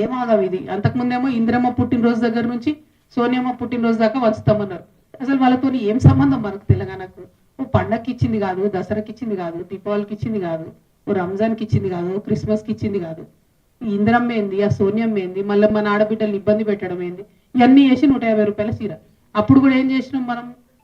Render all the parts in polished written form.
ఏమాగం ఇది. అంతకుముందేమో ఇందిరమ్మ పుట్టినరోజు దగ్గర నుంచి సోనియమ్మ పుట్టినరోజు దాకా వంచుతామన్నారు. అసలు వాళ్ళతో ఏం సంబంధం మనకు తెలంగాణకు? ఓ పండగకి ఇచ్చింది కాదు, దసరాకి ఇచ్చింది కాదు, దీపావళికి ఇచ్చింది కాదు, ఓ రంజాన్కి ఇచ్చింది కాదు, క్రిస్మస్కి ఇచ్చింది కాదు. ఈ ఇందిరమ్మ ఏంది, ఆ సోనియమ్మ ఏంది, మళ్ళీ మన ఆడబిడ్డలు ఇబ్బంది పెట్టడం ఏంది, ఇవన్నీ చేసి 150 రూపాయల చీర. అప్పుడు కూడా ఏం చేసినాం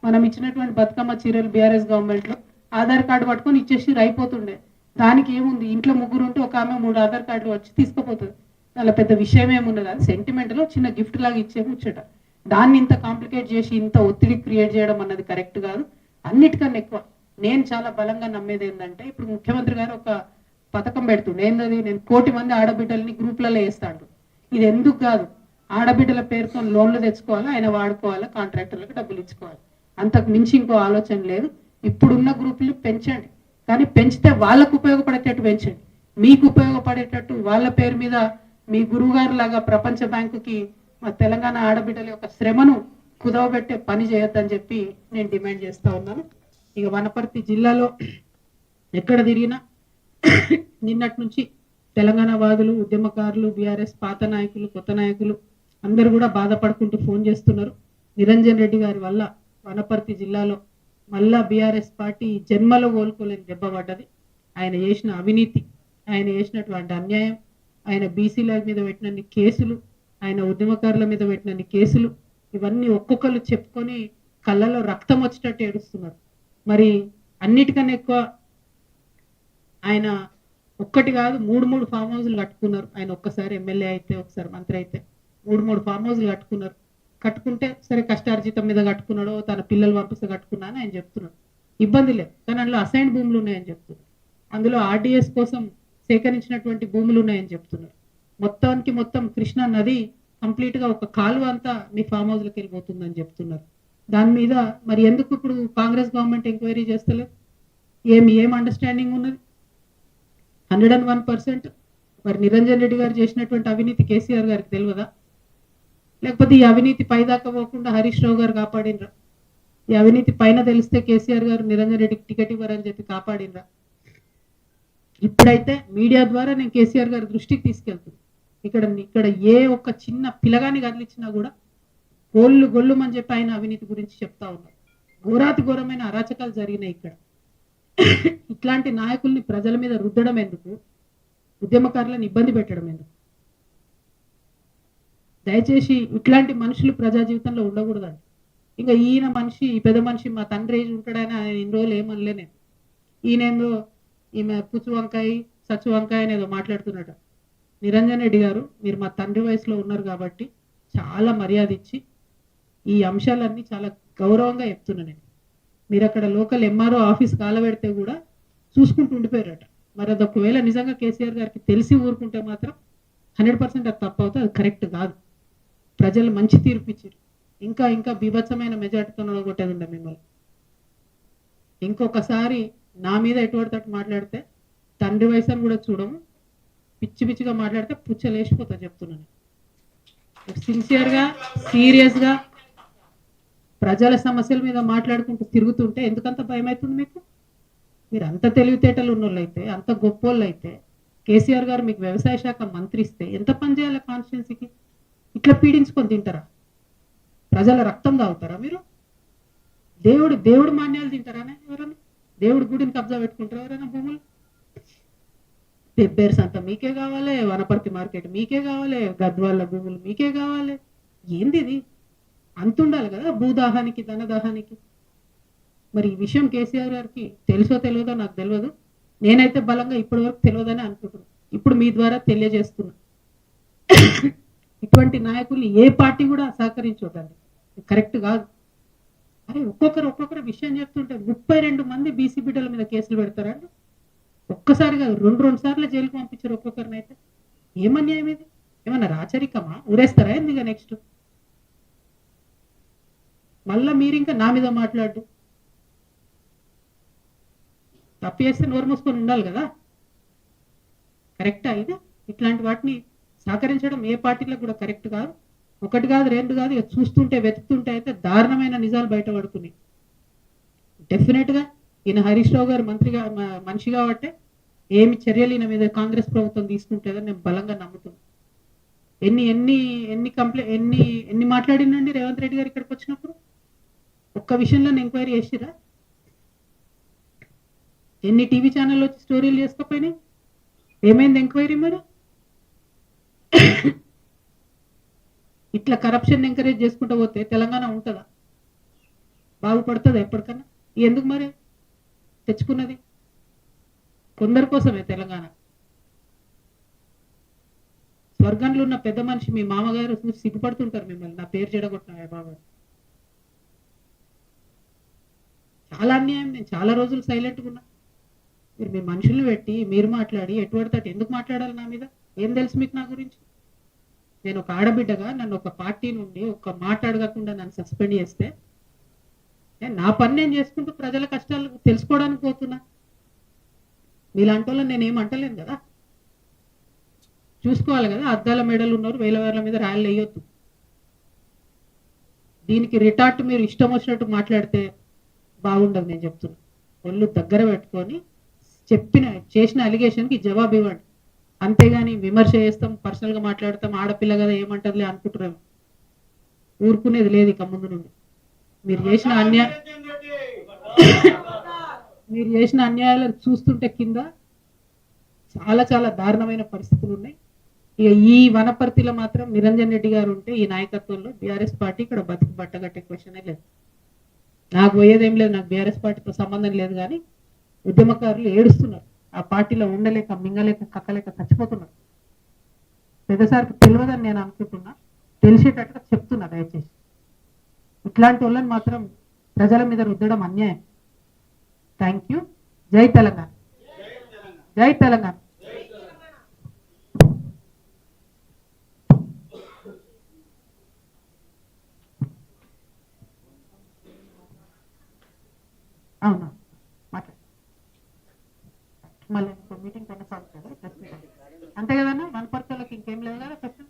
మనం ఇచ్చినటువంటి బతుకమ్మ చీరలు బీఆర్ఎస్ గవర్నమెంట్లో ఆధార్ కార్డు పట్టుకొని ఇచ్చేసి అయిపోతుండే. దానికి ఏముంది, ఇంట్లో ముగ్గురు ఉంటే ఒక ఆమె 3 ఆధార్ కార్డులు వచ్చి తీసుకుపోతుంది. అలా పెద్ద విషయం ఏమున్నది, అది సెంటిమెంట్లో చిన్న గిఫ్ట్ లాగా ఇచ్చే ముచ్చట. దాన్ని ఇంత కాంప్లికేట్ చేసి ఇంత ఒత్తిడి క్రియేట్ చేయడం అన్నది కరెక్ట్ కాదు. అన్నిటికన్నా ఎక్కువ నేను చాలా బలంగా నమ్మేది ఏంటంటే, ఇప్పుడు ముఖ్యమంత్రి గారు ఒక పథకం పెడుతుండే, ఏంటది, నేను 1 కోటి మంది ఆడబిడ్డల్ని గ్రూప్లలో వేస్తాడు. ఇది ఎందుకు కాదు, ఆడబిడ్డల పేరుతో లోన్లు తెచ్చుకోవాలి, ఆయన వాడుకోవాలి, కాంట్రాక్టర్లకు డబ్బులు ఇచ్చుకోవాలి. అంతకు మించి ఇంకో ఆలోచన లేదు. ఇప్పుడున్న గ్రూపులు పెంచండి, కానీ పెంచితే వాళ్ళకు ఉపయోగపడేటట్టు పెంచండి. మీకు ఉపయోగపడేటట్టు వాళ్ళ పేరు మీద మీ గురువుగారు లాగా ప్రపంచ బ్యాంకుకి మా తెలంగాణ ఆడబిడ్డల యొక్క శ్రమను కుదవబెట్టే పని చేయొద్దని చెప్పి నేను డిమాండ్ చేస్తా ఉన్నాను. ఇక వనపర్తి జిల్లాలో ఎక్కడ తిరిగినా నిన్నటి నుంచి తెలంగాణ వాదులు, ఉద్యమకారులు, బీఆర్ఎస్ పాత నాయకులు, కొత్త నాయకులు అందరూ కూడా బాధపడుకుంటూ ఫోన్ చేస్తున్నారు. నిరంజన్ రెడ్డి గారి వల్ల వనపర్తి జిల్లాలో మళ్ళా బీఆర్ఎస్ పార్టీ జన్మలో కోలుకోలేని దెబ్బ పడ్డది. ఆయన చేసిన అవినీతి, ఆయన చేసినటువంటి అన్యాయం, ఆయన బీసీల మీద పెట్టినన్ని కేసులు, ఆయన ఉద్యమకారుల మీద పెట్టినన్ని కేసులు, ఇవన్నీ ఒక్కొక్కరు చెప్పుకొని కళ్ళలో రక్తం వచ్చేటట్టు ఏడుస్తున్నారు. మరి అన్నిటికన్నా ఎక్కువ ఆయన ఒక్కటి కాదు 3 ఫామ్ హౌస్లు కట్టుకున్నారు. ఆయన ఒక్కసారి ఎమ్మెల్యే అయితే, ఒకసారి మంత్రి అయితే 3 ఫామ్ హౌస్లు కట్టుకున్నారు. కట్టుకుంటే సరే కష్టార్జితం మీద కట్టుకున్నాడో, తన పిల్లలు పంపిస్తే కట్టుకున్నా అని ఆయన చెప్తున్నాడు. ఇబ్బంది లేదు, కానీ అందులో అసైన్ భూములు ఉన్నాయని చెప్తున్నారు. అందులో ఆర్డీఎస్ కోసం సేకరించినటువంటి భూములు ఉన్నాయని చెప్తున్నారు. మొత్తానికి మొత్తం కృష్ణా నది కంప్లీట్ గా ఒక కాలువ అంతా మీ ఫామ్ హౌస్లకు వెళ్ళిపోతుందని చెప్తున్నారు. దాని మీద మరి ఎందుకు ఇప్పుడు కాంగ్రెస్ గవర్నమెంట్ ఎంక్వైరీ చేస్తలేదు? ఏం అండర్స్టాండింగ్ ఉన్నది? 101%. మరి నిరంజన్ రెడ్డి గారు చేసినటువంటి అవినీతి కేసీఆర్ గారికి తెలియదా? లేకపోతే ఈ అవినీతి పైదాకా పోకుండా హరీష్ రావు గారు కాపాడినరా? ఈ అవినీతి పైన తెలిస్తే కేసీఆర్ గారు నిరంజన్ రెడ్డికి టికెట్ ఇవ్వరని చెప్పి కాపాడినరా? ఇప్పుడైతే మీడియా ద్వారా నేను కేసీఆర్ గారి దృష్టికి తీసుకెళ్తున్నాను. ఇక్కడ ఏ ఒక్క చిన్న పిల్లగాని కదిలిచ్చినా కూడా గొల్లు అని చెప్పి ఆయన అవినీతి గురించి చెప్తా ఉన్నారు. ఘోరాతి ఘోరమైన అరాచకాలు జరిగినాయి ఇక్కడ. ఇట్లాంటి నాయకుల్ని ప్రజల మీద రుద్దడం ఎందుకు? ఉద్యమకారులను ఇబ్బంది పెట్టడం ఎందుకు? దయచేసి ఇట్లాంటి మనుషులు ప్రజా జీవితంలో ఉండకూడదండి. ఇంకా ఈయన మనిషి, ఈ పెద్ద మనిషి మా తండ్రి ఏజ్ ఉంటాడని ఆయన ఇన్ని రోజులు ఏమనలే నేను. ఈయనేందో ఈమె పుచ్చు వంకాయ సచ్చు వంకాయ అనేదో మాట్లాడుతున్నట్టు. నిరంజన్ రెడ్డి గారు, మీరు మా తండ్రి వయసులో ఉన్నారు కాబట్టి చాలా మర్యాద ఇచ్చి ఈ అంశాలన్నీ చాలా గౌరవంగా చెప్తున్నా నేను. మీరు అక్కడ లోకల్ ఎంఆర్ఓ ఆఫీస్ కాలబెడితే కూడా చూసుకుంటూ ఉండిపోయారట. మరి అది ఒకవేళ నిజంగా కేసీఆర్ గారికి తెలిసి ఊరుకుంటే మాత్రం 100% అది తప్పు అవుతుంది, అది కరెక్ట్ కాదు. ప్రజలు మంచి తీర్పు ఇచ్చారు. ఇంకా బీభత్సమైన మెజార్టీతో కొట్టేది ఉండే మిమ్మల్ని. ఇంకొకసారి నా మీద ఎటువంటి మాట్లాడితే తండ్రి వయసుని కూడా చూడము, పిచ్చిగా మాట్లాడితే పుచ్చలేసిపోతా చెప్తున్నాను. సిన్సియర్గా సీరియస్గా ప్రజల సమస్యల మీద మాట్లాడుకుంటూ తిరుగుతుంటే ఎందుకంత భయం అవుతుంది మీకు? మీరు అంత తెలివితేటలు ఉన్నోళ్ళు అయితే, అంత గొప్పోళ్ళు అయితే, కేసీఆర్ గారు మీకు వ్యవసాయ శాఖ మంత్రి ఇస్తే ఎంత పని చేయాలి కాన్స్టిట్యున్సీకి? ఇట్లా పీడించుకొని తింటారా? ప్రజల రక్తం తాగుతారా మీరు? దేవుడు మాన్యాలు తింటారానే ఎవరన్నా? దేవుడి గుడిని కబ్జా పెట్టుకుంటారా ఎవరైనా భూములు? పెబ్బేర్స్ అంతా మీకే కావాలి, వనపర్తి మార్కెట్ మీకే కావాలి, గద్వాళ్ళ భూములు మీకే కావాలి. ఏంది ఇది? అంతుండాలి కదా భూదాహానికి, ధనదాహానికి. మరి ఈ విషయం కేసీఆర్ గారికి తెలుసో తెలియదో నాకు తెలియదు. నేనైతే బలంగా ఇప్పటి వరకు తెలియదని అనుకుంటున్నాను. ఇప్పుడు మీ ద్వారా తెలియజేస్తున్నా, ఇటువంటి నాయకుల్ని ఏ పార్టీ కూడా సహకరించొద్దండి, కరెక్ట్ కాదు. అరే ఒక్కొక్కరు విషయం చెప్తుంటే 32 మంది బీసీ బిడ్డల మీద కేసులు పెడతారండి. ఒక్కసారి కాదు, 2 సార్లు జైలుకు పంపించారు ఒక్కొక్కరిని. అయితే ఏమన్యాయం ఇది? ఏమన్నా రాచరికమా? ఊరేస్తారా ఎందుకు? నెక్స్ట్ మళ్ళా మీరు ఇంకా నా మీద మాట్లాడు. తప్పు చేస్తే నోరు మూసుకొని ఉండాలి కదా, కరెక్టా ఇది? ఇట్లాంటి వాటిని సహకరించడం ఏ పార్టీలకు కూడా కరెక్ట్ కాదు. 1 కాదు 2 కాదు, ఇక చూస్తుంటే వెతుకుతుంటే అయితే దారుణమైన నిజాలు బయటపడుతున్నాయి. డెఫినెట్గా ఈయన హరీష్ రావు గారు మనిషి కాబట్టి ఏమి చర్యలు ఈయన మీద కాంగ్రెస్ ప్రభుత్వం తీసుకుంటుందని నేను బలంగా నమ్ముతున్నాను. ఎన్ని ఎన్ని ఎన్ని ఎన్ని మాట్లాడిందండి రేవంత్ రెడ్డి గారు ఇక్కడికి వచ్చినప్పుడు? ఒక్క విషయంలో ఎంక్వైరీ చేసిరా? ఎన్ని టీవీ ఛానల్ వచ్చి స్టోరీలు చేసుకోపోయినాయి? ఏమైంది ఎంక్వైరీ మరి? ఇట్లా కరప్షన్ ఎంకరేజ్ చేసుకుంటూ పోతే తెలంగాణ ఉంటుందా? బాగుపడుతుందా ఎప్పటికన్నా? ఎందుకు మరి తెచ్చుకున్నది? కొందరి కోసమే తెలంగాణ. స్వర్గంలో ఉన్న పెద్ద మనిషి మీ మామగారు చూసి సిగ్గుపడుతుంటారు మిమ్మల్ని, నా పేరు చెడగొట్టినా బాబా. చాలా అన్యాయం. నేను చాలా రోజులు సైలెంట్గా ఉన్నా. మీరు మీ మనుషుల్ని పెట్టి మీరు మాట్లాడి ఎటువంటి ఎందుకు మాట్లాడాలి నా మీద? ఏం తెలుసు మీకు నా గురించి? నేను ఒక ఆడబిడ్డగా నన్ను ఒక పార్టీ నుండి ఒక మాట అడగకుండా నన్ను సస్పెండ్ చేస్తే నా పని నేను చేసుకుంటూ ప్రజల కష్టాలు తెలుసుకోవడానికి పోతున్నా. మీలాంటి వాళ్ళని నేను ఏమంటలేను కదా. చూసుకోవాలి కదా, అద్దాల మెడలు ఉన్నారు, వేల వేల మీద రాయలు వేయొద్దు. దీనికి రిటార్ట్ మీరు ఇష్టం వచ్చినట్టు మాట్లాడితే బాగుండదు. నేను చెప్తున్నా, ఒళ్ళు దగ్గర పెట్టుకొని చేసిన అలిగేషన్కి జవాబు ఇవ్వండి. అంతేగాని విమర్శ చేస్తాం, పర్సనల్గా మాట్లాడతాం, ఆడపిల్ల కదా ఏమంటదిలే అనుకుంటున్నాము. ఊరుకునేది లేదు ఇక ముందు నుండి. మీరు చేసిన అన్యాయాలను చూస్తుంటే కింద చాలా చాలా దారుణమైన పరిస్థితులు ఉన్నాయి. ఇక ఈ వనపర్తిలో మాత్రం నిరంజన్ రెడ్డి గారు ఉంటే ఈ నాయకత్వంలో బీఆర్ఎస్ పార్టీ ఇక్కడ బతుకు బట్టగట్టే క్వశ్చనే లేదు. నాకు పోయేదేం లేదు, నాకు బీఆర్ఎస్ పార్టీతో సంబంధం లేదు. కానీ ఉద్యమకారులు ఏడుస్తున్నారు, ఆ పార్టీలో ఉండలేక మింగలేక కక్కలేక చచ్చిపోతున్నారు. పెద్దసారికి తెలియదని నేను అనుకుంటున్నా, తెలిసేటట్టుగా చెప్తున్నా. దయచేసి ఇట్లాంటి వాళ్ళని మాత్రం ప్రజల మీద రుద్దడం అన్యాయం. Thank you. జై తెలంగాణ, జై తెలంగాణ. అవునా, మాట్లాడు. మళ్ళీ ఇంకో మీటింగ్ కొనసాగుతుంది కదా, అంతే కదన్నా? వనపర్తిలోకి ఇంకేం లేదు కదా క్వశ్చన్.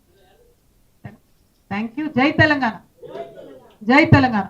Thank you. జై తెలంగాణ, జై తెలంగాణ.